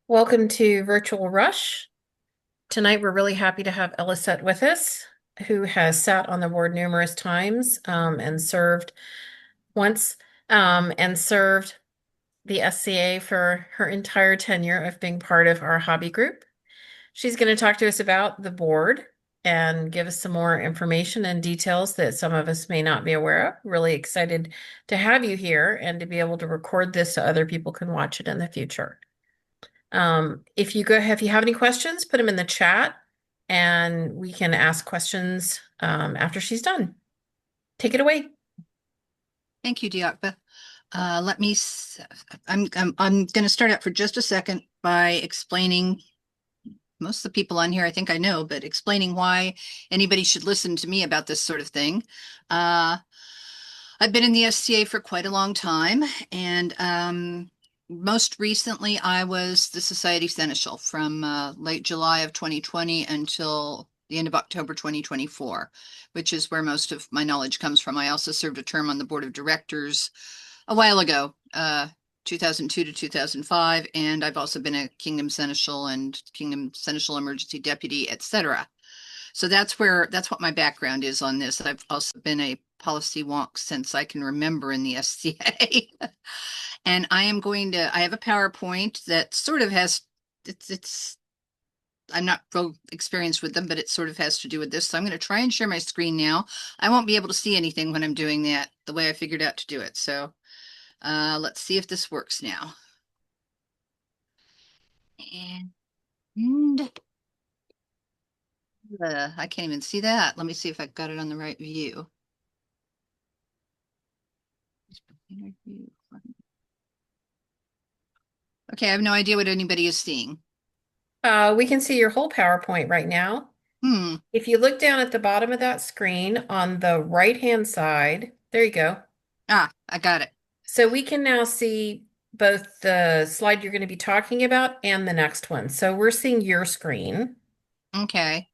Welcome to Virtual Rush. Tonight, we're really happy to have Elasait with us, who has sat on the board numerous times and served once and served the SCA for her entire tenure of being part of our hobby group. She's going to talk to us about the board and give us some more information and details that some of us may not be aware of. Really excited to have you here and to be able to record this so other people can watch it in the future. If you have any questions, put them in the chat and we can ask questions after she's done. Take it away. Thank you, Diarmata. I'm going to start out for just a second by explaining, most of the people on here I think I know, but explaining why anybody should listen to me about this sort of thing. I've been in the SCA for quite a long time, and most recently I was the Society Seneschal from late July of 2020 until the end of October 2024, which is where most of my knowledge comes from. I also served a term on the board of directors a while ago, 2002 to 2005, and I've also been a Kingdom Seneschal and Kingdom Seneschal Emergency Deputy, etc. So that's what my background is on this. I've also been a policy wonk since I can remember in the SCA. And I have a PowerPoint that sort of has, it's I'm not real experienced with them, but it sort of has to do with this. So I'm going to try and share my screen now. I won't be able to see anything when I'm doing that the way I figured out to do it. So let's see if this works now. And I can't even see that. Let me see if I got it on the right view. Okay, I have no idea what anybody is seeing. We can see your whole PowerPoint right now. Hmm. If you look down at the bottom of that screen on the right-hand side, there you go. Ah, I got it. So we can now see both the slide you're going to be talking about and the next one. So we're seeing your screen. Okay.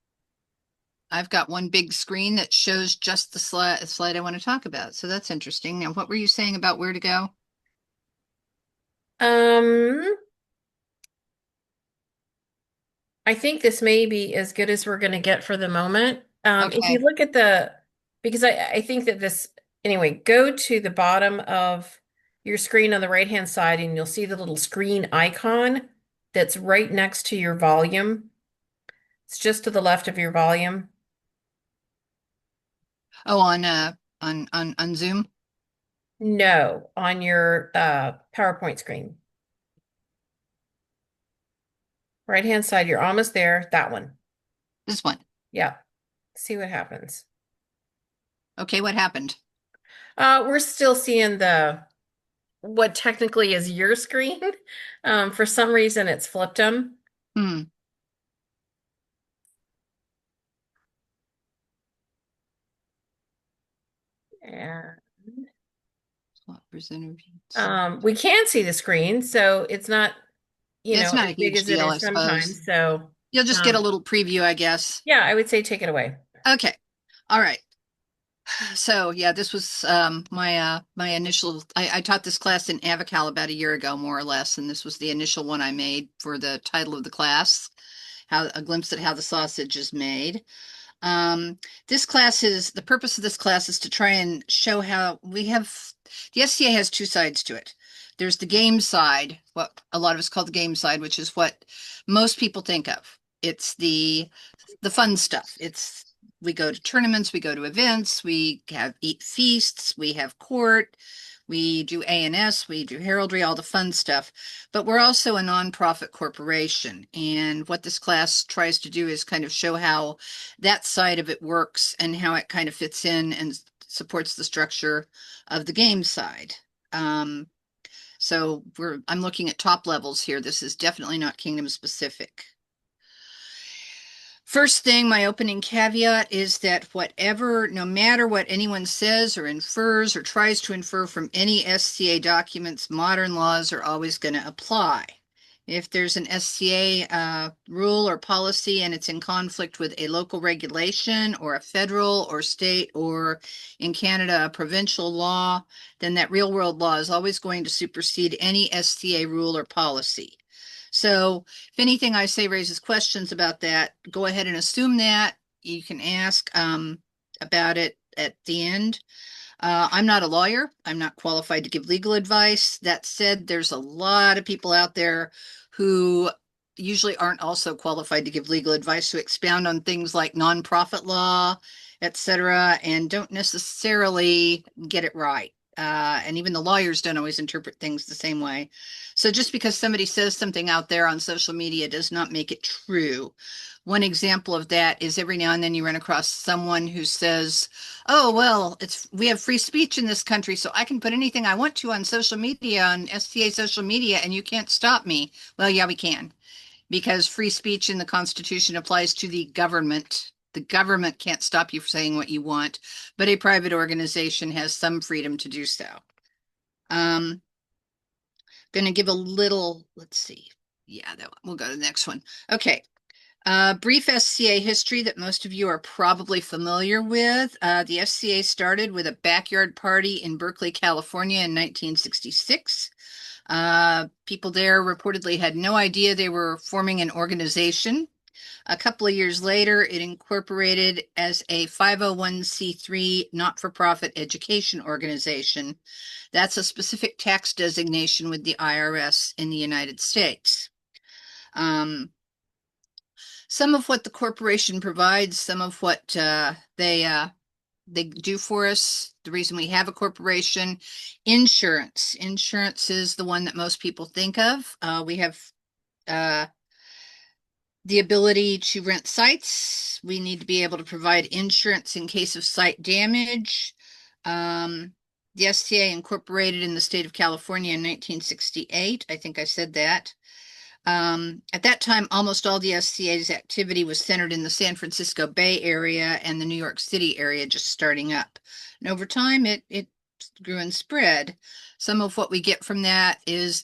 I've got one big screen that shows just the slide I want to talk about. So that's interesting. Now, what were you saying about where to go? Um, I think this may be as good as we're going to get for the moment. If you Okay. look at because I think that anyway, go to the bottom of your screen on the right-hand side and you'll see the little screen icon that's right next to your volume. It's just to the left of your volume. Oh, on Zoom. No, on your PowerPoint screen. Right-hand side, you're almost there. That one. This one. Yeah. See what happens. Okay, what happened? We're still seeing what technically is your screen. For some reason, it's flipped them. Hmm. And Slot presenter views. we can see the screen, so it's not, It's not as a big huge as it deal, I is suppose. sometimes. So, You'll just get a um, little preview, I guess. yeah, I would say take it away. Okay. All right. So yeah, this was my initial I taught this class in Avocal about a year ago, more or less, and this was the initial one I made for the title of the class, how a glimpse at how the sausage is made. This class is the purpose of this class is to try and show how the SCA has two sides to it. There's the game side, what a lot of us call the game side, which is what most people think of. It's the fun stuff. We go to tournaments, we go to events, we eat feasts, we have court, we do A&S, we do heraldry, all the fun stuff. But we're also a nonprofit corporation. And what this class tries to do is kind of show how that side of it works and how it kind of fits in and supports the structure of the game side. Um, I'm looking at top levels here. This is definitely not kingdom specific. First thing, my opening caveat is that no matter what anyone says or infers or tries to infer from any SCA documents, modern laws are always going to apply. If there's an SCA rule or policy and it's in conflict with a local regulation or a federal or state or in Canada, a provincial law, then that real world law is always going to supersede any SCA rule or policy. So if anything I say raises questions about that, go ahead and assume that. You can ask about it at the end. I'm not a lawyer. I'm not qualified to give legal advice. That said, there's a lot of people out there who usually aren't also qualified to give legal advice, who expound on things like nonprofit law, etc., and don't necessarily get it right. And even the lawyers don't always interpret things the same way. So just because somebody says something out there on social media does not make it true. One example of that is every now and then you run across someone who says, "Oh, well, it's we have free speech in this country, so I can put anything I want to on social media, on SCA social media, and you can't stop me." Well, yeah, we can, because free speech in the Constitution applies to the government. The government can't stop you from saying what you want, but a private organization has some freedom to do so. Um, going to give a little, let's see. Yeah, that one. We'll go to the next one. Okay. Brief SCA history that most of you are probably familiar with. The SCA started with a backyard party in Berkeley, California in 1966. People there reportedly had no idea they were forming an organization. A couple of years later, it incorporated as a 501c3 not-for-profit education organization. That's a specific tax designation with the IRS in the United States. Some of what the corporation provides, some of what they do for us. The reason we have a corporation, insurance. Insurance is the one that most people think of. We have uh, the ability to rent sites. We need to be able to provide insurance in case of site damage. Um, the STA incorporated in the state of California in 1968. I think I said that. At that time, almost all the SCA's activity was centered in the San Francisco Bay Area and the New York City area, just starting up. And over time, it grew and spread. Some of what we get from that is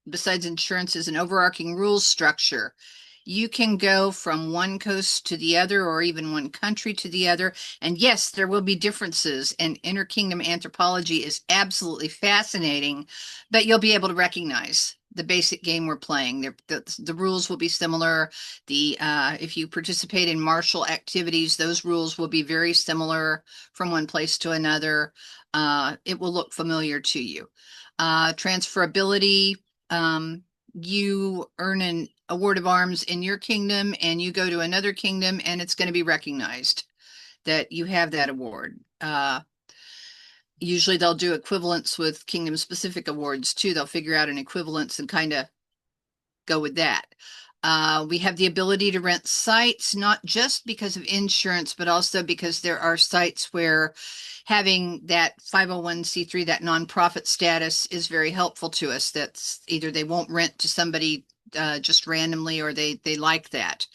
besides insurance, is an overarching rules structure. You can go from one coast to the other, or even one country to the other. And yes, there will be differences, and interkingdom anthropology is absolutely fascinating, but you'll be able to recognize the basic game we're playing. The rules will be similar. If you participate in martial activities, those rules will be very similar from one place to another. It will look familiar to you. Transferability, you earn an award of arms in your kingdom and you go to another kingdom and it's going to be recognized that you have that award. Usually they'll do equivalents with kingdom specific awards too. They'll figure out an equivalence and kind of go with that. We have the ability to rent sites, not just because of insurance, but also because there are sites where having that 501c3, that nonprofit status, is very helpful to us. That's either they won't rent to somebody just randomly, or they like that.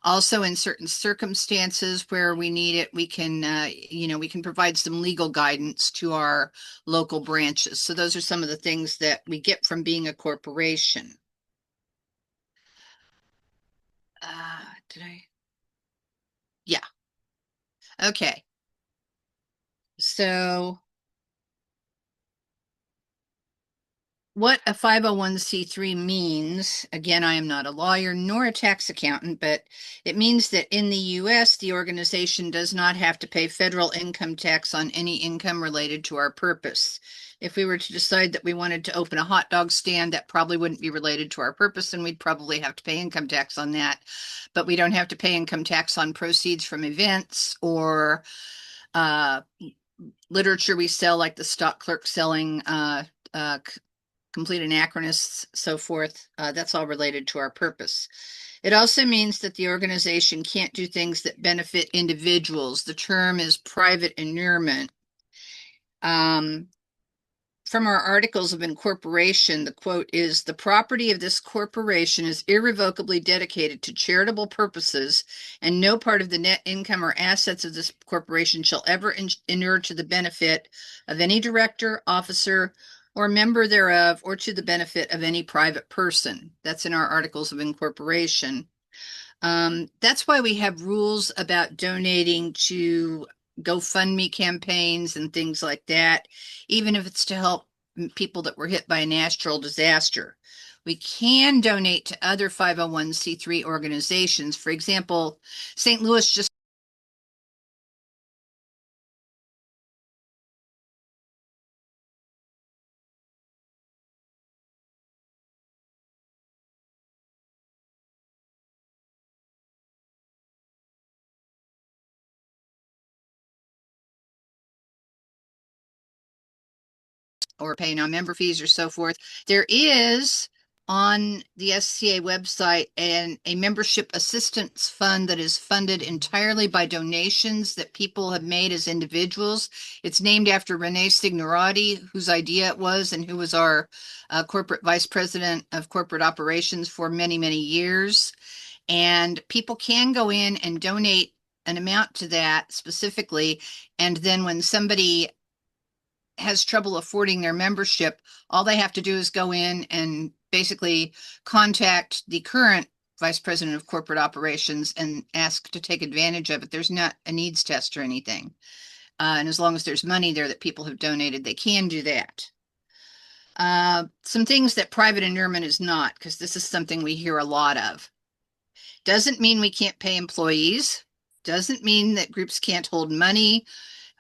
Also, in certain circumstances where we need it, we can, we can provide some legal guidance to our local branches. So those are some of the things that we get from being a corporation. Did I? Yeah. Okay. So what a 501c3 means, again, I am not a lawyer nor a tax accountant, but it means that in the US, the organization does not have to pay federal income tax on any income related to our purpose. If we were to decide that we wanted to open a hot dog stand, that probably wouldn't be related to our purpose, and we'd probably have to pay income tax on that. But we don't have to pay income tax on proceeds from events or uh, literature we sell, like the stock clerk selling complete anachronists, so forth. That's all related to our purpose. It also means that the organization can't do things that benefit individuals. The term is private inurement. From our articles of incorporation, the quote is, "The property of this corporation is irrevocably dedicated to charitable purposes, and no part of the net income or assets of this corporation shall ever inure to the benefit of any director, officer, or member thereof, or to the benefit of any private person." That's in our articles of incorporation. That's why we have rules about donating to GoFundMe campaigns and things like that, even if it's to help people that were hit by a natural disaster. We can donate to other 501c3 organizations. For example, St. Louis just or paying on member fees or so forth. There is on the SCA website a membership assistance fund that is funded entirely by donations that people have made as individuals. It's named after Renee Signorati, whose idea it was and who was our corporate vice president of corporate operations for many, many years. And people can go in and donate an amount to that specifically. And then when somebody has trouble affording their membership, all they have to do is go in and basically contact the current vice president of corporate operations and ask to take advantage of it. There's not a needs test or anything. And as long as there's money there that people have donated, they can do that. Some things that private inurement is not, because this is something we hear a lot of. Doesn't mean we can't pay employees. Doesn't mean that groups can't hold money.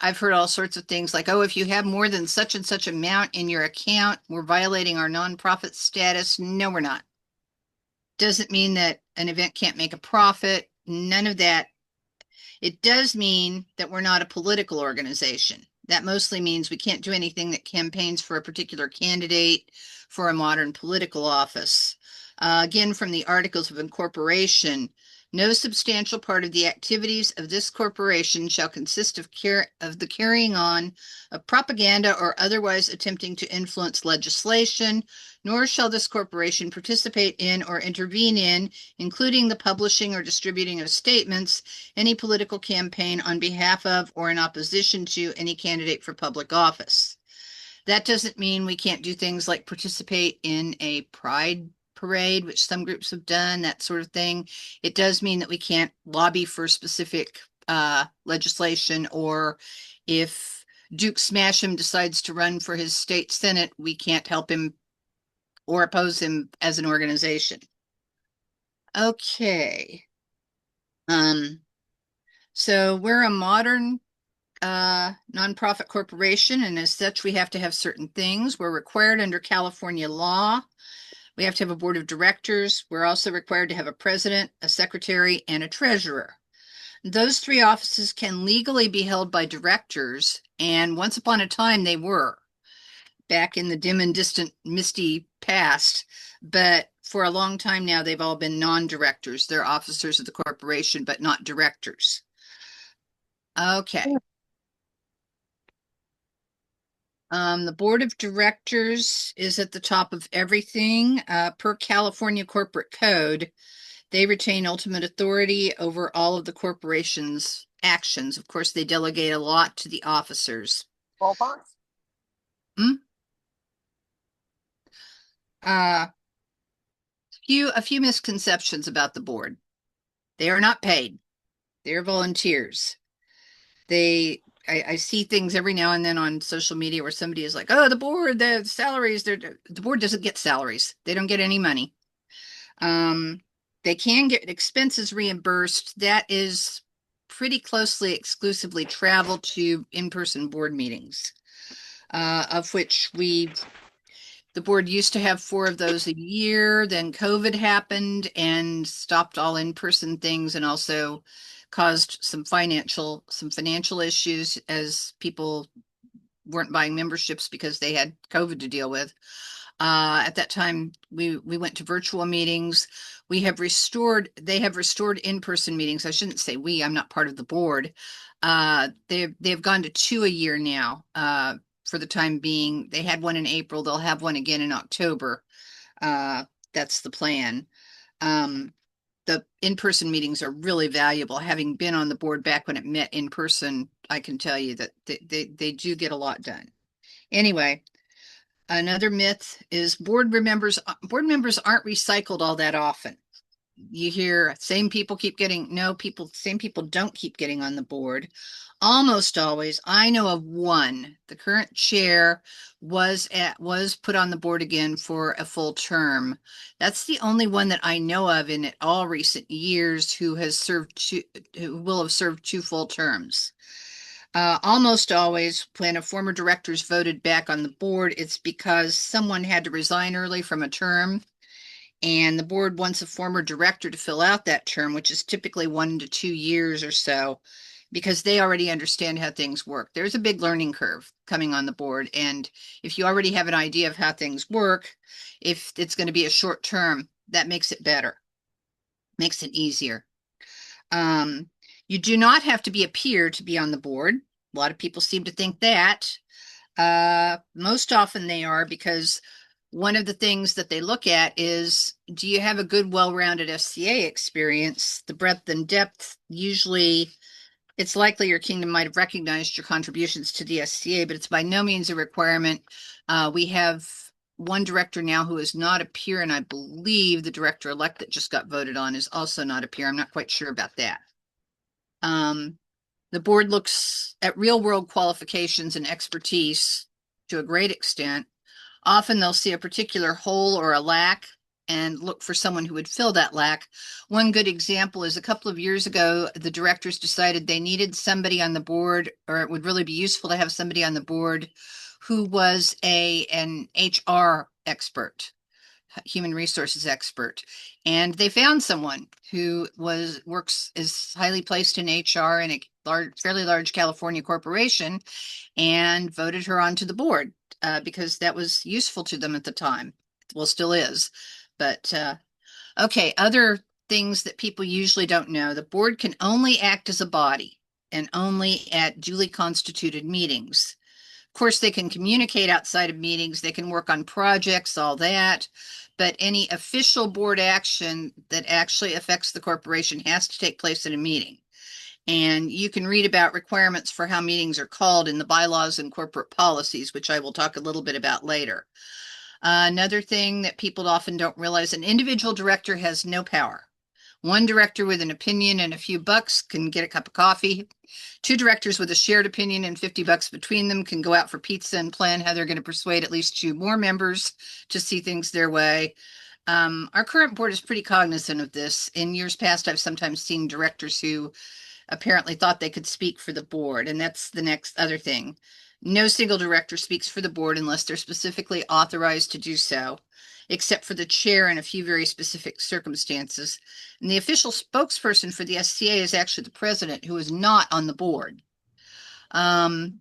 I've heard all sorts of things like, oh, if you have more than such and such amount in your account, we're violating our nonprofit status. No, we're not. Doesn't mean that an event can't make a profit. None of that. It does mean that we're not a political organization. That mostly means we can't do anything that campaigns for a particular candidate for a modern political office. Again, from the Articles of Incorporation, no substantial part of the activities of this corporation shall consist of the carrying on of propaganda or otherwise attempting to influence legislation, nor shall this corporation participate in or intervene in, including the publishing or distributing of statements, any political campaign on behalf of or in opposition to any candidate for public office. That doesn't mean we can't do things like participate in a pride parade, which some groups have done, that sort of thing. It does mean that we can't lobby for specific legislation, or if Duke Smasham decides to run for his state senate, we can't help him or oppose him as an organization. Okay. Um, so we're a modern nonprofit corporation, and as such, we have to have certain things. We're required under California law. We have to have a board of directors. We're also required to have a president, a secretary, and a treasurer. Those three offices can legally be held by directors, and once upon a time they were, back in the dim and distant, misty past. But for a long time now, they've all been non-directors. They're officers of the corporation, but not directors. Okay. The board of directors is at the top of everything. Per California corporate code, they retain ultimate authority over all of the corporation's actions. Of course, they delegate a lot to the officers. Hmm? A few misconceptions about the board. They are not paid. They are volunteers. I see things every now and then on social media where somebody is like, oh, the board, the salaries, the board doesn't get salaries. They don't get any money. Um, they can get expenses reimbursed. That is pretty closely exclusively travel to in-person board meetings, of which the board used to have 4 of those a year. Then COVID happened and stopped all in-person things, and also caused some financial issues as people weren't buying memberships because they had COVID to deal with. At that time, we went to virtual meetings. They have restored in-person meetings. I shouldn't say we, I'm not part of the board. They've gone to 2 a year now. For the time being, they had one in April. They'll have one again in October. That's the plan. The in-person meetings are really valuable. Having been on the board back when it met in person, I can tell you that they do get a lot done. Anyway, another myth is board members aren't recycled all that often. You hear same people keep getting, no people, same people don't keep getting on the board. Almost always, I know of one. The current chair was put on the board again for a full term. That's the only one that I know of in all recent years who will have served two full terms. Almost always, when a former director is voted back on the board, it's because someone had to resign early from a term, and the board wants a former director to fill out that term, which is typically 1 to 2 years or so, because they already understand how things work. There's a big learning curve coming on the board, and if you already have an idea of how things work, if it's going to be a short term, that makes it better, makes it easier. Um, you do not have to be a peer to be on the board. A lot of people seem to think that. Most often they are, because one of the things that they look at is, do you have a good, well-rounded SCA experience? The breadth and depth, usually it's likely your kingdom might have recognized your contributions to the SCA, but it's by no means a requirement. We have one director now who is not a peer, and I believe the director-elect that just got voted on is also not a peer. I'm not quite sure about that. Um, the board looks at real world qualifications and expertise to a great extent. Often they'll see a particular hole or a lack and look for someone who would fill that lack. One good example is a couple of years ago, the directors decided they needed somebody on the board, or it would really be useful to have somebody on the board who was an HR expert, human resources expert, and they found someone who is highly placed in HR in a fairly large California corporation, and voted her onto the board because that was useful to them at the time. Well, still is. But okay, other things that people usually don't know: the board can only act as a body and only at duly constituted meetings. Of course, they can communicate outside of meetings, they can work on projects, all that, but any official board action that actually affects the corporation has to take place in a meeting. And you can read about requirements for how meetings are called in the bylaws and corporate policies, which I will talk a little bit about later. Another thing that people often don't realize: an individual director has no power. One director with an opinion and a few bucks can get a cup of coffee. Two directors with a shared opinion and 50 bucks between them can go out for pizza and plan how they're going to persuade at least two more members to see things their way. Our current board is pretty cognizant of this. In years past, I've sometimes seen directors who apparently thought they could speak for the board, and that's the next other thing. No single director speaks for the board unless they're specifically authorized to do so, except for the chair in a few very specific circumstances. And the official spokesperson for the SCA is actually the president, who is not on the board. Um,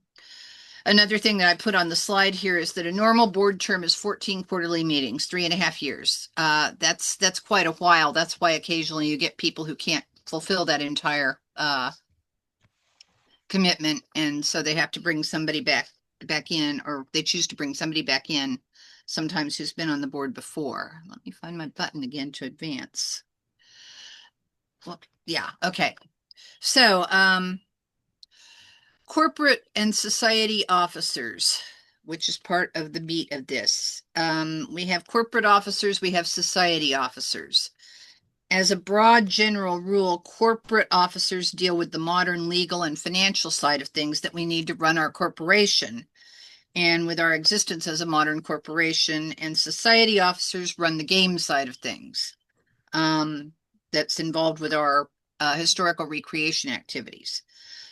Another thing that I put on the slide here is that a normal board term is 14 quarterly meetings, 3.5 years. That's quite a while. That's why occasionally you get people who can't fulfill that entire commitment, and so they have to bring somebody back in, or they choose to bring somebody back in, sometimes who's been on the board before. Let me find my button again to advance. Well, yeah, okay. So, corporate and society officers, which is part of the meat of this. We have corporate officers, we have society officers. As a broad general rule, corporate officers deal with the modern legal and financial side of things that we need to run our corporation and with our existence as a modern corporation, and society officers run the game side of things, um, that's involved with our historical recreation activities.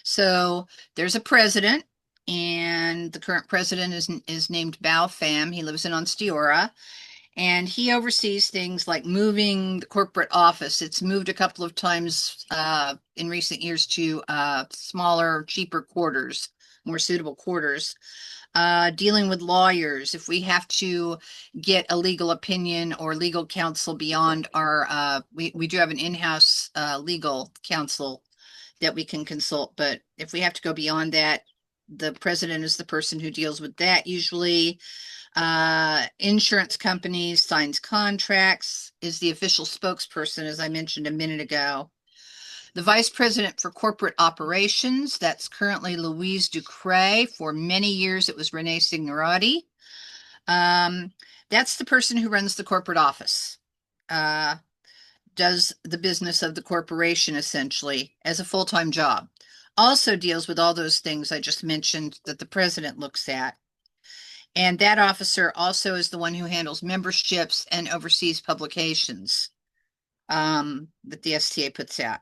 So there's a president, and the current president is named Bao Pham. He lives in Onstiora, and he oversees things like moving the corporate office. It's moved a couple of times in recent years to smaller, cheaper quarters, more suitable quarters. Dealing with lawyers, if we have to get a legal opinion or legal counsel beyond we do have an in-house legal counsel that we can consult, but if we have to go beyond that, the president is the person who deals with that usually. Insurance companies, signs contracts, is the official spokesperson, as I mentioned a minute ago. The vice president for corporate operations, that's currently Louise Ducret. For many years, it was Renee Signorati. That's the person who runs the corporate office. Uh, does the business of the corporation essentially as a full-time job. Also deals with all those things I just mentioned that the president looks at. And that officer also is the one who handles memberships and oversees publications that the SCA puts out.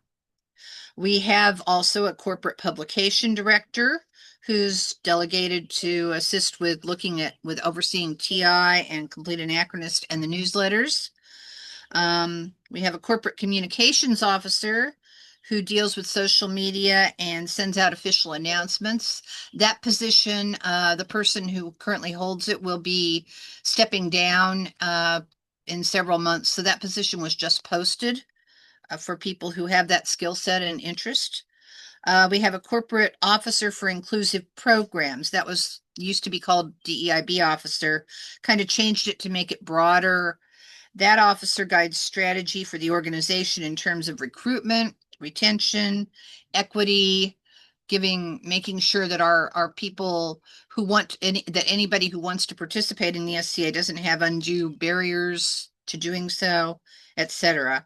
We have also a corporate publication director who's delegated to assist with looking at with overseeing TI and Complete Anachronist and the newsletters. We have a corporate communications officer who deals with social media and sends out official announcements. That position, the person who currently holds it will be stepping down in several months. So that position was just posted for people who have that skill set and interest. We have a corporate officer for inclusive programs. That was used to be called DEIB officer, kind of changed it to make it broader. That officer guides strategy for the organization in terms of recruitment, retention, equity, making sure that our people who that anybody who wants to participate in the SCA doesn't have undue barriers to doing so, etc.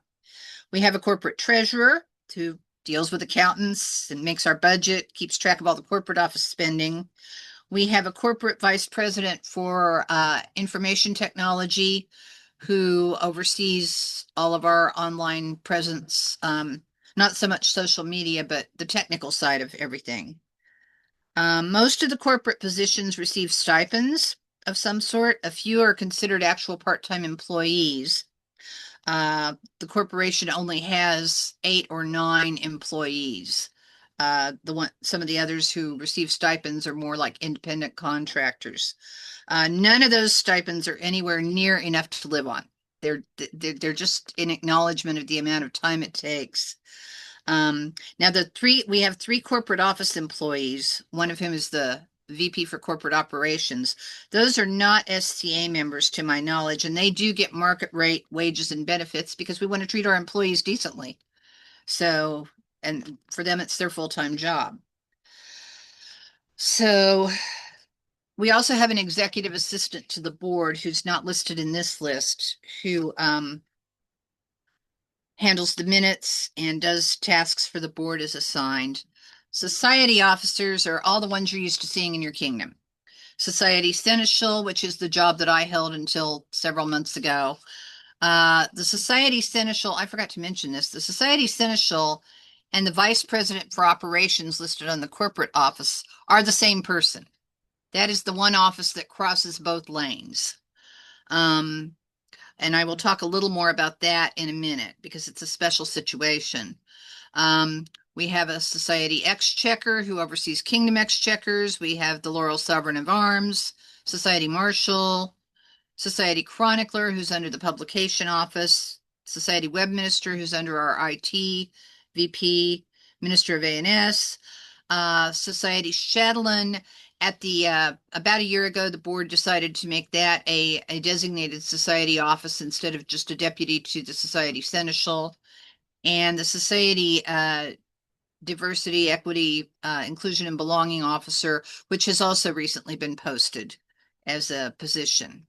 We have a corporate treasurer who deals with accountants and makes our budget, keeps track of all the corporate office spending. We have a corporate vice president for information technology who oversees all of our online presence, not so much social media, but the technical side of everything. Most of the corporate positions receive stipends of some sort. A few are considered actual part-time employees. The corporation only has 8 or 9 employees. Some of the others who receive stipends are more like independent contractors. None of those stipends are anywhere near enough to live on. They're just in acknowledgement of the amount of time it takes. Now we have 3 corporate office employees, one of whom is the VP for corporate operations. Those are not SCA members to my knowledge, and they do get market rate wages and benefits because we want to treat our employees decently. So, and for them, it's their full-time job. So we also have an executive assistant to the board who's not listed in this list, who handles the minutes and does tasks for the board as assigned. Society officers are all the ones you're used to seeing in your kingdom. Society Seneschal, which is the job that I held until several months ago. The Society Seneschal, I forgot to mention this, the Society Seneschal and the Vice President for Operations listed on the corporate office are the same person. That is the one office that crosses both lanes. Um, and I will talk a little more about that in a minute because it's a special situation. Um, we have a Society Exchequer who oversees Kingdom Exchequers. We have the Laurel Sovereign of Arms, Society Marshal, Society Chronicler, who's under the Publication Office, Society Webminister, who's under our IT, VP, Minister of ANS, Society Chatelain. At the about a year ago, the board decided to make that a designated society office instead of just a deputy to the Society Seneschal. And the Society Diversity, Equity, Inclusion, and Belonging Officer, which has also recently been posted as a position.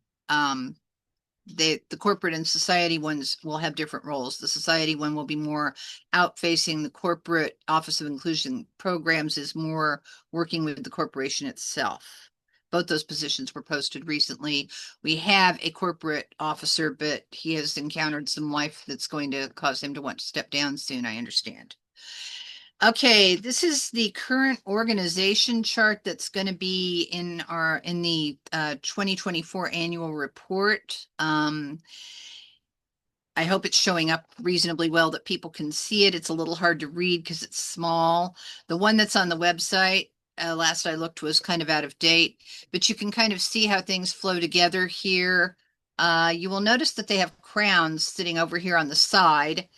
The corporate and society ones will have different roles. The society one will be more out facing. The corporate Office of Inclusion Programs is more working with the corporation itself. Both those positions were posted recently. We have a corporate officer, but he has encountered some life that's going to cause him to want to step down soon, I understand. Okay, this is the current organization chart that's going to be in the 2024 annual report. I hope it's showing up reasonably well that people can see it. It's a little hard to read because it's small. The one that's on the website, last I looked, was kind of out of date, but you can kind of see how things flow together here. You will notice that they have crowns sitting over here on the side,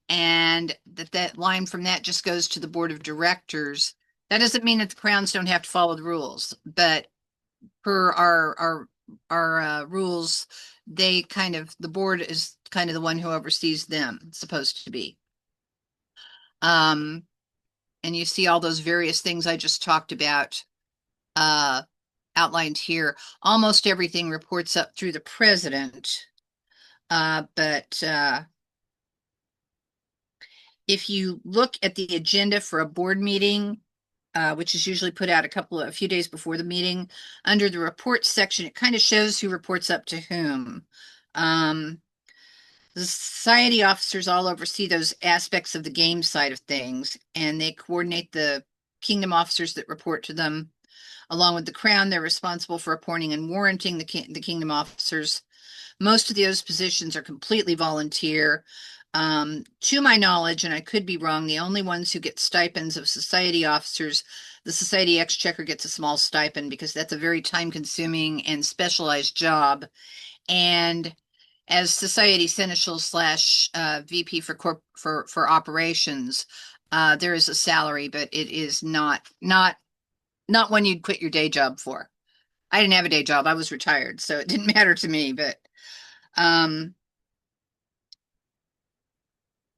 and that line from that just goes to the board of directors. That doesn't mean that the crowns don't have to follow the rules, but per our rules, the board is kind of the one who oversees them. It's supposed to be. And you see all those various things I just talked about outlined here. Almost everything reports up through the president, but If you look at the agenda for a board meeting, which is usually put out a few days before the meeting, under the reports section, it kind of shows who reports up to whom. Um, the society officers all oversee those aspects of the game side of things, and they coordinate the kingdom officers that report to them. Along with the crown, they're responsible for appointing and warranting the kingdom officers. Most of those positions are completely volunteer. To my knowledge, and I could be wrong, the only ones who get stipends of society officers, the society exchequer gets a small stipend because that's a very time consuming and specialized job. And as society seneschal slash VP for for operations, there is a salary, but it is not one you'd quit your day job for. I didn't have a day job. I was retired, so it didn't matter to me. But um,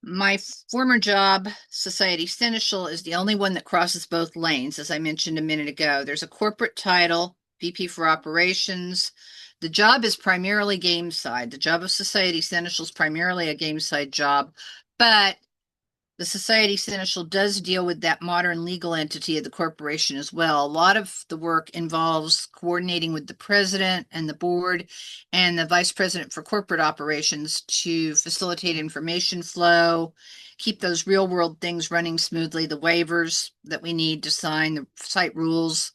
my former job, Society Seneschal, is the only one that crosses both lanes, as I mentioned a minute ago. There's a corporate title, VP for Operations. The job is primarily game side. The job of Society Seneschal is primarily a game side job, but the Society Seneschal does deal with that modern legal entity of the corporation as well. A lot of the work involves coordinating with the president and the board and the vice president for corporate operations to facilitate information flow, keep those real world things running smoothly, the waivers that we need to sign, the site rules,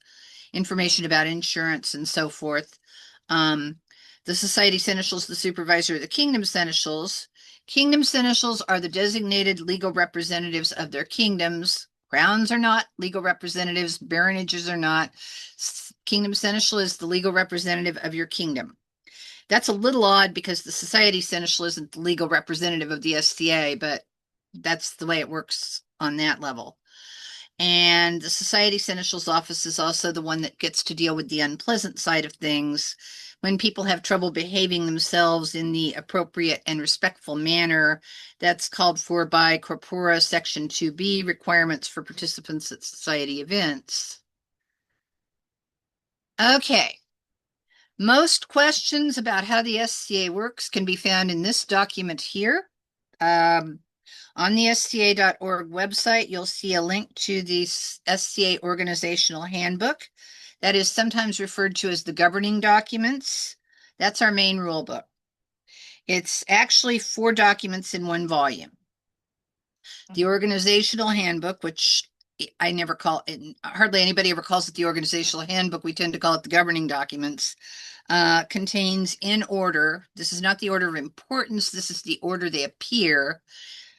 information about insurance, and so forth. Um, the Society Seneschals, the supervisor of the Kingdom Seneschals. Kingdom Seneschals are the designated legal representatives of their kingdoms. Crowns are not legal representatives, baronages are not. Kingdom Seneschal is the legal representative of your kingdom. That's a little odd because the Society Seneschal isn't the legal representative of the SCA, but that's the way it works on that level. And the Society Seneschal's office is also the one that gets to deal with the unpleasant side of things. When people have trouble behaving themselves in the appropriate and respectful manner, that's called for by Corpora Section 2B, requirements for participants at society events. Okay. Most questions about how the SCA works can be found in this document here. Um, On the SCA.org website, you'll see a link to the SCA Organizational Handbook. That is sometimes referred to as the governing documents. That's our main rule book. It's actually 4 documents in one volume. The Organizational Handbook, which I never call it, hardly anybody ever calls it the Organizational Handbook. We tend to call it the governing documents. Contains in order, this is not the order of importance, this is the order they appear,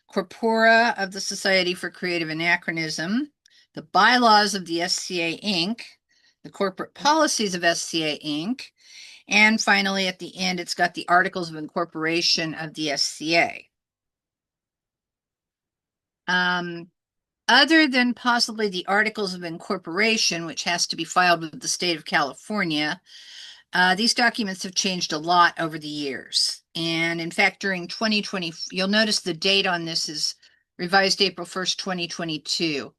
corpora of the Society for Creative Anachronism, the bylaws of the SCA Inc., the corporate policies of SCA Inc., and finally, at the end, it's got the articles of incorporation of the SCA. Other than possibly the articles of incorporation, which has to be filed with the state of California, these documents have changed a lot over the years. And in fact, during 2020, you'll notice the date on this is revised April 1st, 2022.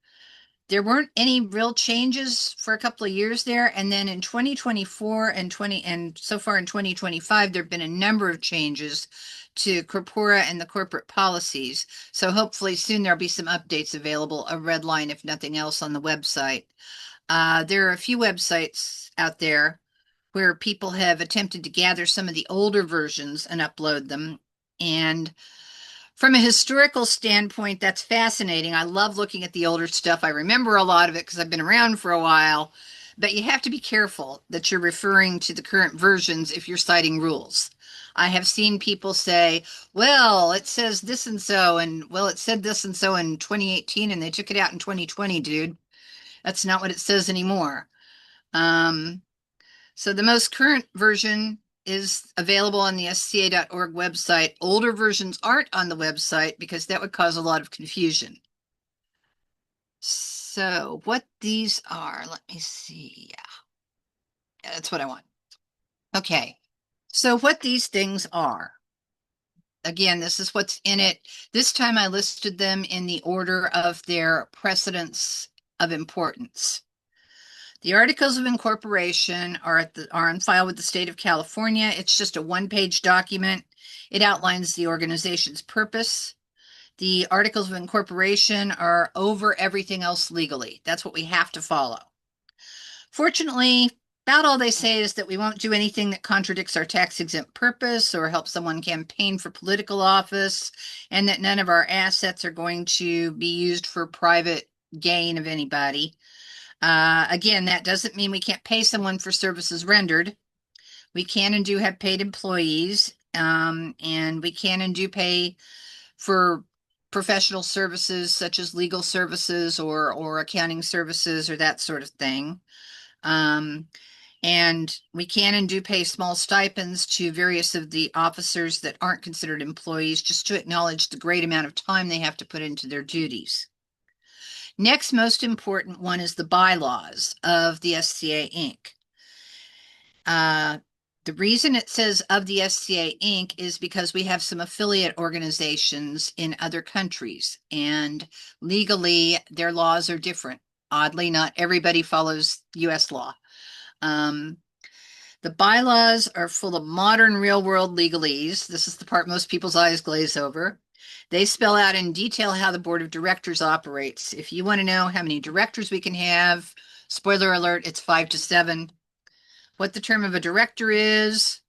There weren't any real changes for a couple of years there. And then in 2024 and so far in 2025, there have been a number of changes to corpora and the corporate policies. So hopefully soon there'll be some updates available, a red line, if nothing else, on the website. There are a few websites out there where people have attempted to gather some of the older versions and upload them. And from a historical standpoint, that's fascinating. I love looking at the older stuff. I remember a lot of it because I've been around for a while, but you have to be careful that you're referring to the current versions if you're citing rules. I have seen people say, well, it says this and so, and well, it said this and so in 2018, and they took it out in 2020, dude. That's not what it says anymore. Um, so the most current version is available on the SCA.org website. Older versions aren't on the website because that would cause a lot of confusion. So what these are, let me see. Yeah, that's what I want. Okay. So what these things are. Again, this is what's in it. This time I listed them in the order of their precedence of importance. The articles of incorporation are on file with the state of California. It's just a one-page document. It outlines the organization's purpose, The articles of incorporation are over everything else legally. That's what we have to follow. Fortunately, about all they say is that we won't do anything that contradicts our tax exempt purpose or help someone campaign for political office, and that none of our assets are going to be used for private gain of anybody. Again, that doesn't mean we can't pay someone for services rendered. We can and do have paid employees, and we can and do pay for professional services such as legal services or accounting services or that sort of thing. Um, and we can and do pay small stipends to various of the officers that aren't considered employees just to acknowledge the great amount of time they have to put into their duties. Next, most important one is the bylaws of the SCA Inc. Uh, the reason it says of the SCA Inc. is because we have some affiliate organizations in other countries, and legally their laws are different. Oddly, not everybody follows US law. Um, the bylaws are full of modern real world legalese. This is the part most people's eyes glaze over. They spell out in detail how the board of directors operates. If you want to know how many directors we can have, spoiler alert, it's 5 to 7. What the term of a director is,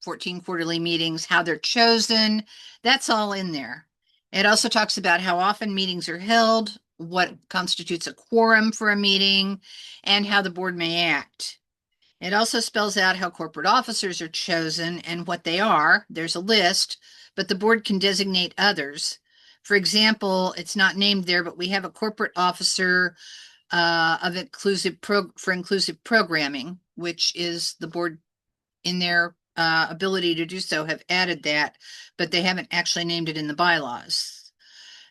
14 quarterly meetings, how they're chosen, that's all in there. It also talks about how often meetings are held, what constitutes a quorum for a meeting, and how the board may act. It also spells out how corporate officers are chosen and what they are. There's a list, but the board can designate others. For example, it's not named there, but we have a corporate officer of for inclusive programming, which is the board in their ability to do so have added that, but they haven't actually named it in the bylaws.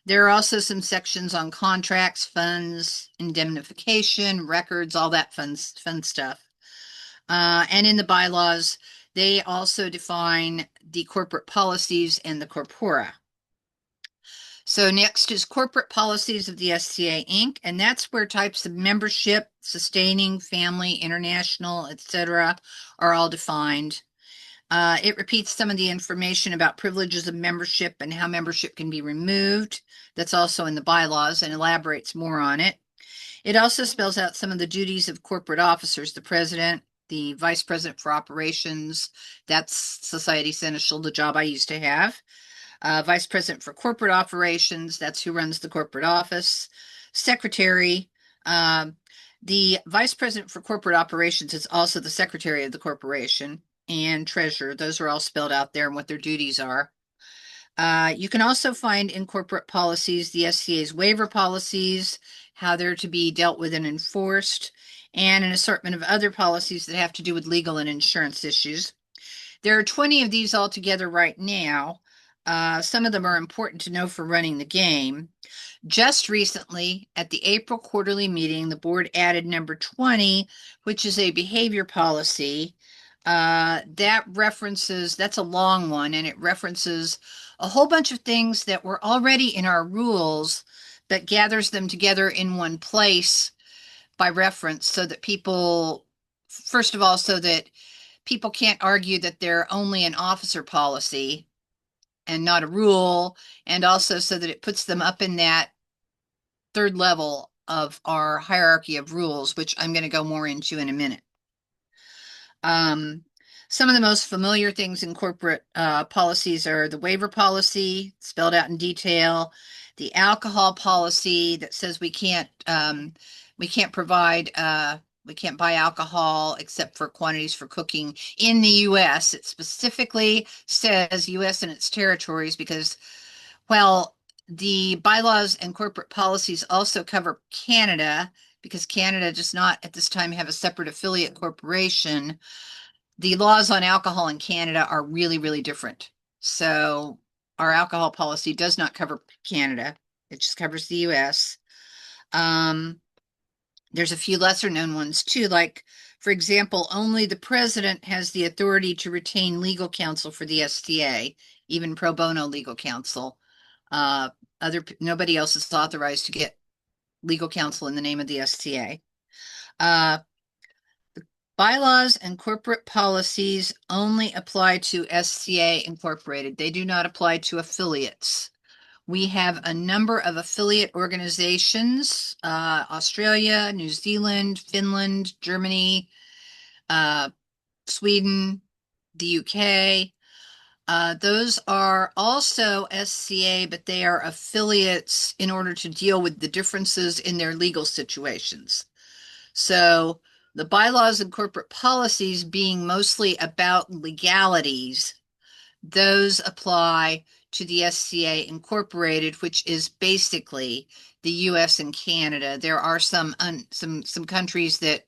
There are also some sections on contracts, funds, indemnification, records, all that fun stuff. And in the bylaws, they also define the corporate policies and the corpora. So next is corporate policies of the SCA Inc., and that's where types of membership, sustaining, family, international, etc., are all defined. It repeats some of the information about privileges of membership and how membership can be removed. That's also in the bylaws and elaborates more on it. It also spells out some of the duties of corporate officers, the president, the vice president for operations. That's Society Seneschal, the job I used to have. Vice president for corporate operations, that's who runs the corporate office. Secretary, um, the vice president for corporate operations is also the secretary of the corporation, and treasurer. Those are all spelled out there and what their duties are. You can also find in corporate policies the SCA's waiver policies, how they're to be dealt with and enforced, and an assortment of other policies that have to do with legal and insurance issues. There are 20 of these altogether right now. Some of them are important to know for running the game. Just recently, at the April quarterly meeting, the board added number 20, which is a behavior policy. That's a long one, and it references a whole bunch of things that were already in our rules, but gathers them together in one place by reference so that people, first of all, so that people can't argue that they're only an officer policy and not a rule, and also so that it puts them up in that third level of our hierarchy of rules, which I'm going to go more into in a minute. Um, some of the most familiar things in corporate policies are the waiver policy, spelled out in detail, the alcohol policy that says we can't provide we can't buy alcohol except for quantities for cooking in the U.S. It specifically says U.S. and its territories because, well, the bylaws and corporate policies also cover Canada because Canada does not at this time have a separate affiliate corporation. The laws on alcohol in Canada are really, really different. So our alcohol policy does not cover Canada. It just covers the US. Um, there's a few lesser known ones too, like, for example, only the president has the authority to retain legal counsel for the STA, even pro bono legal counsel. Uh, Nobody else is authorized to get legal counsel in the name of the STA. Uh, Bylaws and corporate policies only apply to SCA Incorporated. They do not apply to affiliates. We have a number of affiliate organizations, Australia, New Zealand, Finland, Germany, uh, Sweden, the UK. Those are also SCA, but they are affiliates in order to deal with the differences in their legal situations. So the bylaws and corporate policies being mostly about legalities, those apply to the SCA Incorporated, which is basically the US and Canada. There are some countries that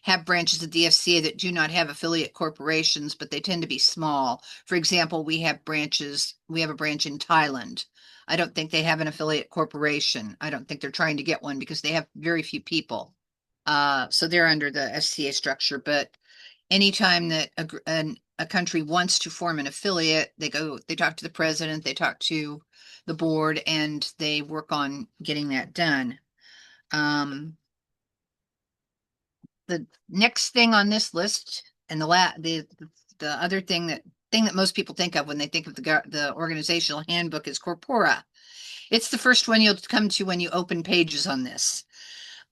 have branches of the SCA that do not have affiliate corporations, but they tend to be small. For example, we have a branch in Thailand. I don't think they have an affiliate corporation. I don't think they're trying to get one because they have very few people. So they're under the SCA structure, but anytime that a country wants to form an affiliate, they talk to the president, they talk to the board, and they work on getting that done. The next thing on this list, and the other thing that most people think of when they think of the organizational handbook is corpora. It's the first one you'll come to when you open pages on this.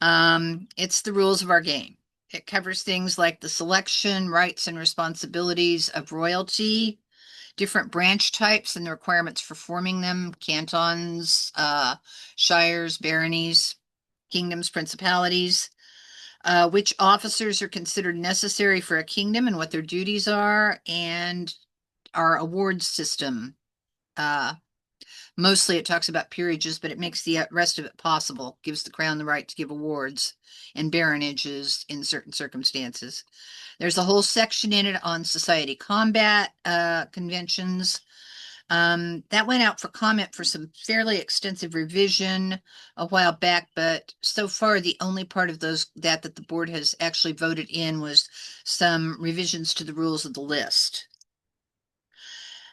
It's the rules of our game. It covers things like the selection, rights, and responsibilities of royalty, different branch types and the requirements for forming them, cantons, shires, baronies, kingdoms, principalities, which officers are considered necessary for a kingdom and what their duties are, and our award system. Uh, Mostly it talks about peerages, but it makes the rest of it possible, gives the crown the right to give awards and baronages in certain circumstances. There's a whole section in it on society combat conventions. That went out for comment for some fairly extensive revision a while back, but so far the only part of that the board has actually voted in was some revisions to the rules of the list.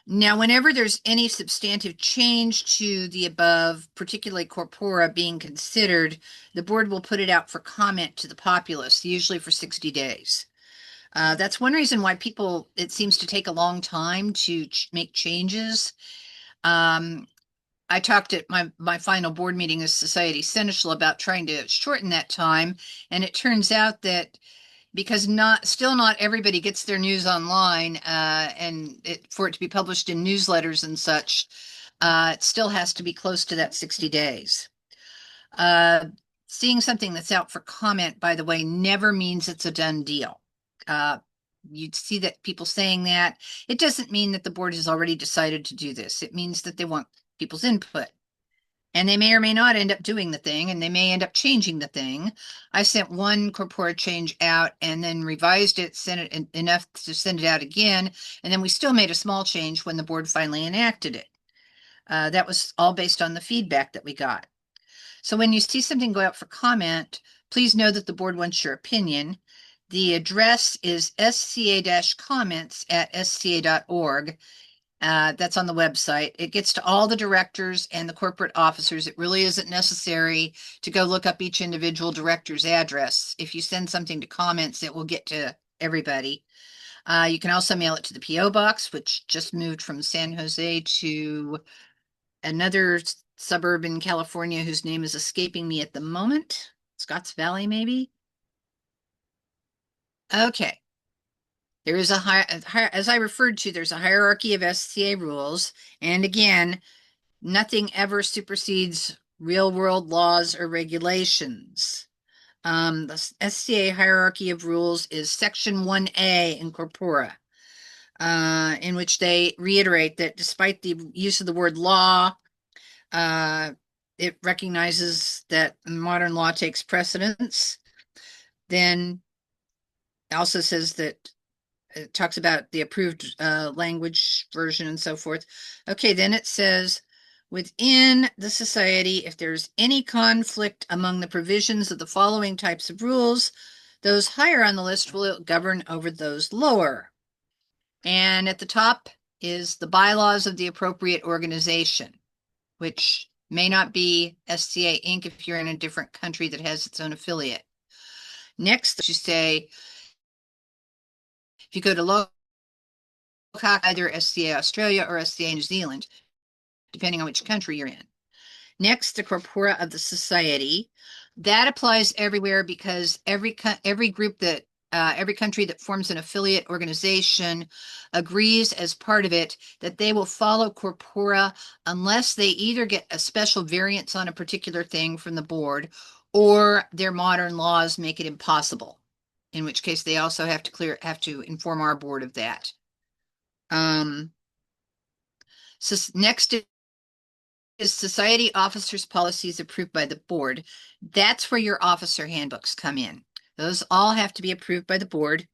Now, whenever there's any substantive change to the above, particularly corpora being considered, the board will put it out for comment to the populace, usually for 60 days. That's one reason why it seems to take a long time to make changes. I talked at my final board meeting as Society Seneschal about trying to shorten that time, and it turns out that because not everybody gets their news online, and for it to be published in newsletters and such, it still has to be close to that 60 days. Uh, Seeing something that's out for comment, by the way, never means it's a done deal. Uh, you'd see that people saying that. It doesn't mean that the board has already decided to do this. It means that they want people's input. And they may or may not end up doing the thing, and they may end up changing the thing. I sent one corpora change out and then revised it, sent it enough to send it out again, and then we still made a small change when the board finally enacted it. That was all based on the feedback that we got. So when you see something go out for comment, please know that the board wants your opinion. The address is sca-comments@sca.org. That's on the website. It gets to all the directors and the corporate officers. It really isn't necessary to go look up each individual director's address. If you send something to comments, it will get to everybody. You can also mail it to the P.O. Box, which just moved from San Jose to another suburb in California whose name is escaping me at the moment. Scotts Valley, maybe? Okay. There is as I referred to, there's a hierarchy of SCA rules. And again, nothing ever supersedes real world laws or regulations. The SCA hierarchy of rules is Section 1A in corpora, in which they reiterate that despite the use of the word law, uh, it recognizes that modern law takes precedence. Then it also says that it talks about the approved language version and so forth. Okay, then it says within the society, if there's any conflict among the provisions of the following types of rules, those higher on the list will govern over those lower. And at the top is the bylaws of the appropriate organization, which may not be SCA Inc. if you're in a different country that has its own affiliate. Next, you say, if you go to local, either SCA Australia or SCA New Zealand, depending on which country you're in. Next, the corpora of the society. That applies everywhere because every group that every country that forms an affiliate organization agrees as part of it that they will follow corpora unless they either get a special variance on a particular thing from the board or their modern laws make it impossible, in which case they also have to inform our board of that. So next is society officers' policies approved by the board. That's where your officer handbooks come in. Those all have to be approved by the board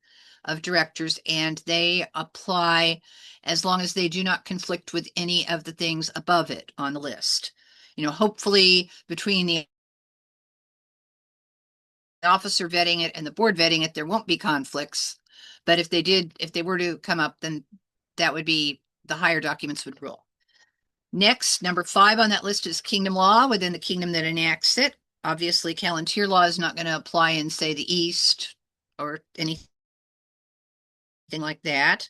of directors, and they apply as long as they do not conflict with any of the things above it on the list. Hopefully between the officer vetting it and the board vetting it, there won't be conflicts. But if they were to come up, then that would be the higher documents would rule. Next, number 5 on that list is kingdom law within the kingdom that enacts it. Obviously, Callantyre law is not going to apply in, say, the East or anything like that.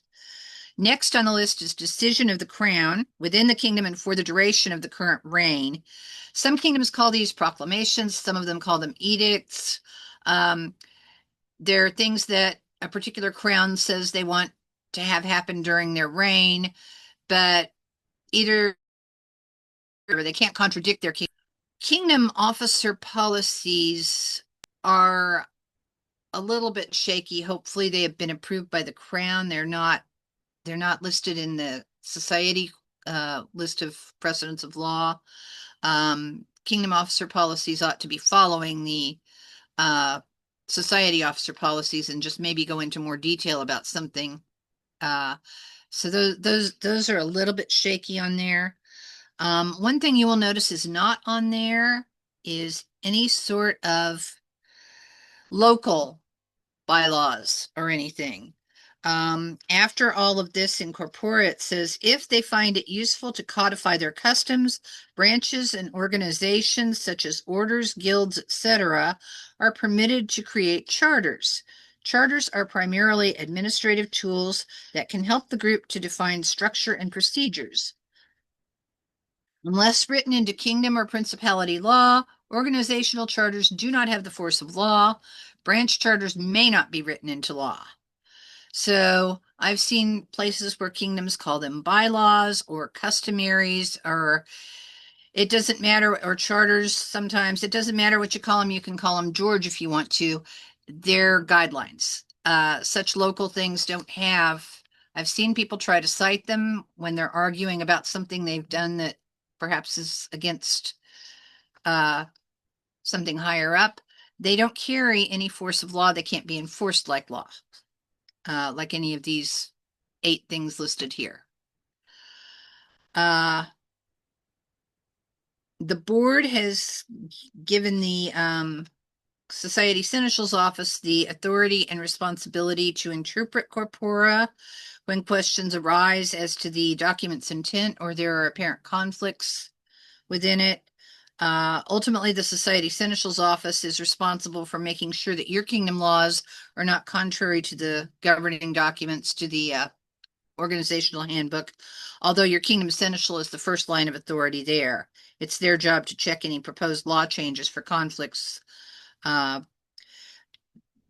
Next on the list is decision of the crown within the kingdom and for the duration of the current reign. Some kingdoms call these proclamations, some of them call them edicts. There are things that a particular crown says they want to have happen during their reign, but either they can't contradict their kingdom officer policies are a little bit shaky. Hopefully they have been approved by the crown. They're not listed in the society list of precedents of law. Kingdom officer policies ought to be following the society officer policies and just maybe go into more detail about something. So those are a little bit shaky on there. One thing you will notice is not on there is any sort of local bylaws or anything. After all of this in corpora, it says if they find it useful to codify their customs, branches and organizations such as orders, guilds, etc., are permitted to create charters. Charters are primarily administrative tools that can help the group to define structure and procedures. Unless written into kingdom or principality law, organizational charters do not have the force of law. Branch charters may not be written into law. So I've seen places where kingdoms call them bylaws or customaries, or it doesn't matter, or charters sometimes. It doesn't matter what you call them. You can call them George if you want to. They're guidelines. Such local things don't have. I've seen people try to cite them when they're arguing about something they've done that perhaps is against something higher up. They don't carry any force of law. They can't be enforced like law, like any of these 8 things listed here. The board has given the Society Seneschal's office the authority and responsibility to interpret corpora when questions arise as to the document's intent or there are apparent conflicts within it. Ultimately, the Society Seneschal's office is responsible for making sure that your kingdom laws are not contrary to the governing documents, to the organizational handbook, although your kingdom seneschal is the first line of authority there. It's their job to check any proposed law changes for conflicts.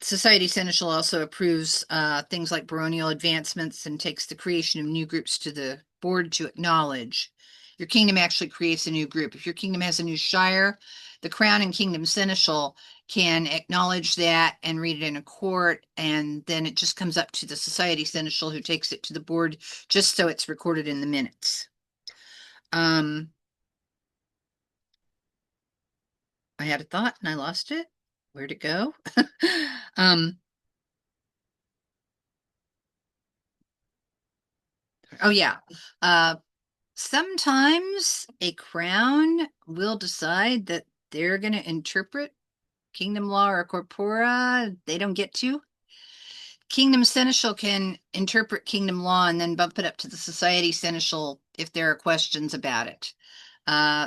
Society Seneschal also approves things like baronial advancements and takes the creation of new groups to the board to acknowledge. Your kingdom actually creates a new group. If your kingdom has a new shire, the crown and kingdom seneschal can acknowledge that and read it in a court, and then it just comes up to the society seneschal who takes it to the board just so it's recorded in the minutes. I had a thought and I lost it. Where'd it go? Oh yeah. Sometimes a crown will decide that they're going to interpret kingdom law or corpora. They don't get to. Kingdom seneschal can interpret kingdom law and then bump it up to the society seneschal if there are questions about it.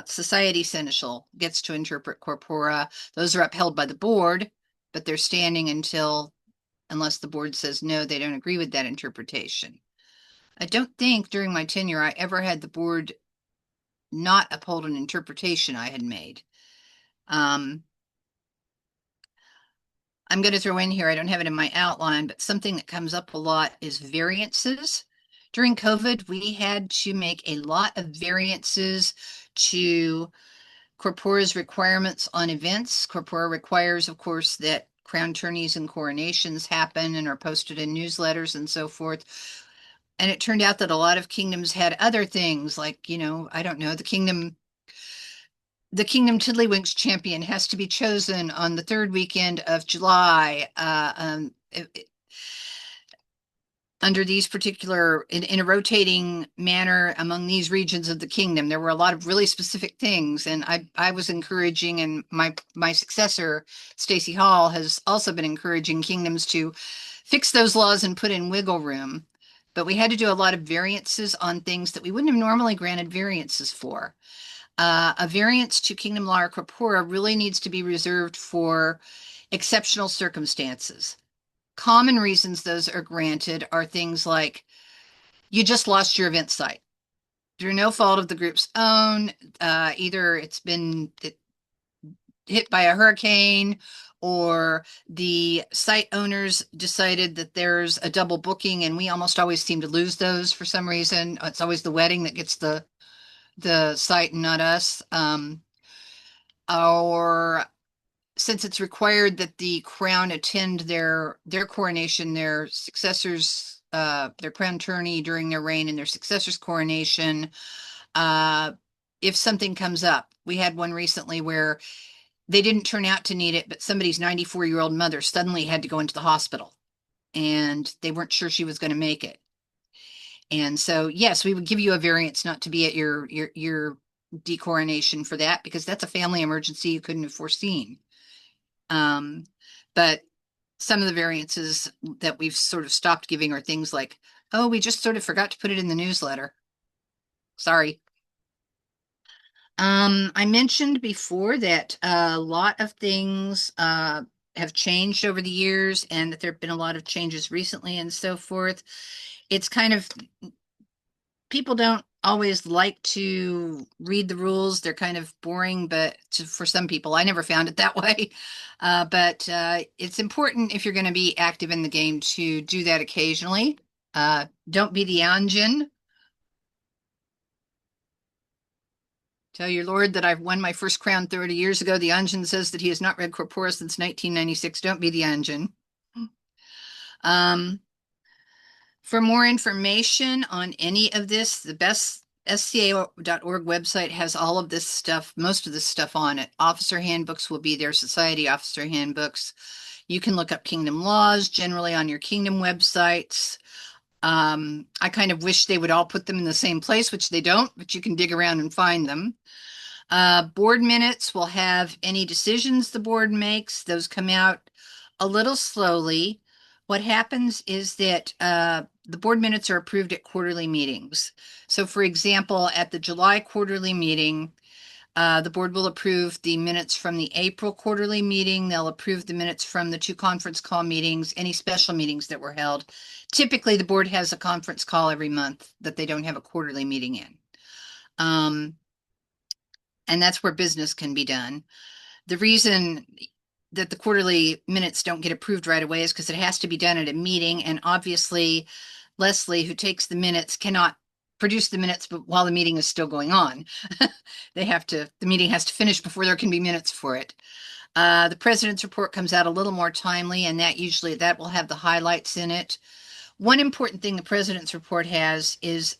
Society seneschal gets to interpret corpora. Those are upheld by the board, but they're standing unless the board says no, they don't agree with that interpretation. I don't think during my tenure I ever had the board not uphold an interpretation I had made. Um, I'm going to throw in here, I don't have it in my outline, but something that comes up a lot is variances. During COVID, we had to make a lot of variances to Corpora's requirements on events. Corpora requires, of course, that crown tourneys and coronations happen and are posted in newsletters and so forth. And it turned out that a lot of kingdoms had other things like, I don't know, the kingdom Tiddlywinks champion has to be chosen on the third weekend of July. Under these particular in a rotating manner among these regions of the kingdom. There were a lot of really specific things, and I was encouraging, and my successor Stacy Hall has also been encouraging kingdoms to fix those laws and put in wiggle room. But we had to do a lot of variances on things that we wouldn't have normally granted variances for. A variance to kingdom law or corpora really needs to be reserved for exceptional circumstances. Common reasons those are granted are things like you just lost your event site through no fault of the group's own. Either it's been hit by a hurricane, or the site owners decided that there's a double booking, and we almost always seem to lose those for some reason. It's always the wedding that gets the site and not us. Or since it's required that the crown attend their coronation, their successors, their crown tourney during their reign and their successors' coronation, uh, if something comes up. We had one recently where they didn't turn out to need it, but somebody's 94-year-old mother suddenly had to go into the hospital and they weren't sure she was going to make it. And so, yes, we would give you a variance not to be at your decoronation for that, because that's a family emergency you couldn't have foreseen. Um, but some of the variances that we've sort of stopped giving are things like, oh, we just sort of forgot to put it in the newsletter. Sorry. I mentioned before that a lot of things have changed over the years, and that there have been a lot of changes recently and so forth. It's kind of, people don't always like to read the rules. They're kind of boring, but for some people, I never found it that way. But it's important, if you're going to be active in the game, to do that occasionally. Don't be the ingen. Tell your lord that I've won my first crown 30 years ago. The ingen says that he has not read Corpora since 1996. Don't be the ingen. Um, For more information on any of this, the best SCA.org website has all of this stuff, most of this stuff on it. Officer handbooks will be there, society officer handbooks. You can look up kingdom laws generally on your kingdom websites. I kind of wish they would all put them in the same place, which they don't, but you can dig around and find them. Board minutes will have any decisions the board makes. Those come out a little slowly. What happens is that the board minutes are approved at quarterly meetings. So, for example, at the July quarterly meeting, the board will approve the minutes from the April quarterly meeting. They'll approve the minutes from the two conference call meetings, any special meetings that were held. Typically, the board has a conference call every month that they don't have a quarterly meeting in. And that's where business can be done. The reason that the quarterly minutes don't get approved right away is because it has to be done at a meeting. And obviously, Leslie, who takes the minutes, cannot produce the minutes but while the meeting is still going on. The meeting has to finish before there can be minutes for it. The president's report comes out a little more timely, and that will have the highlights in it. One important thing the president's report has is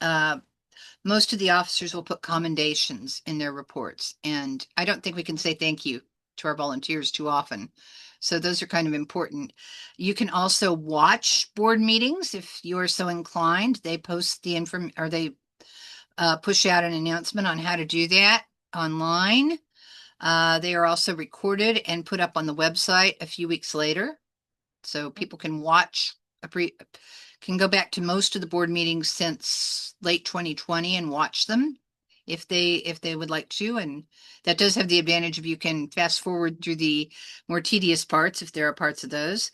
most of the officers will put commendations in their reports. And I don't think we can say thank you to our volunteers too often. So those are kind of important. You can also watch board meetings if you are so inclined. They post the information, or they push out an announcement on how to do that online. They are also recorded and put up on the website a few weeks later. So people can can go back to most of the board meetings since late 2020 and watch them if they would like to. And that does have the advantage of, you can fast forward through the more tedious parts if there are parts of those.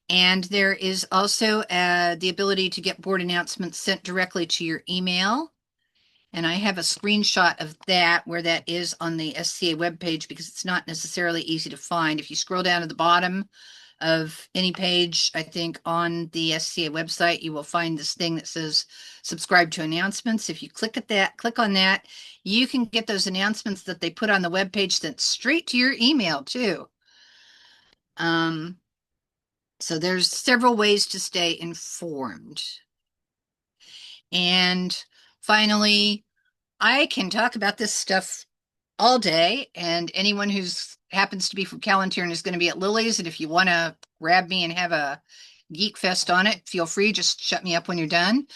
And there is also the ability to get board announcements sent directly to your email. And I have a screenshot of that where that is on the SCA webpage because it's not necessarily easy to find. If you scroll down to the bottom of any page, I think on the SCA website, you will find this thing that says subscribe to announcements. If you click on that, you can get those announcements that they put on the webpage sent straight to your email too. Um, so there's several ways to stay informed. And finally, I can talk about this stuff all day, and anyone who's happens to be from Calentine is going to be at Lily's. And if you want to grab me and have a geek fest on it, feel free. Just shut me up when you're done.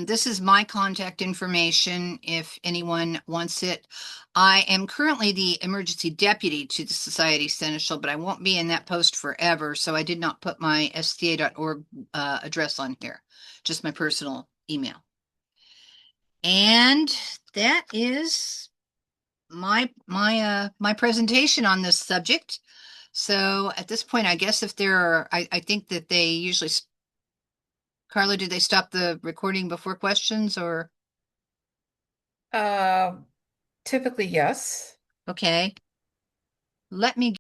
This is my contact information if anyone wants it. I am currently the emergency deputy to the Society Seneschal, but I won't be in that post forever, so I did not put my SCA.org address on here, just my personal email. And that is my presentation on this subject. So at this point, I guess if there are, I think that they usually, Carla, do they stop the recording before questions or? Uh, Typically, yes. Okay, let me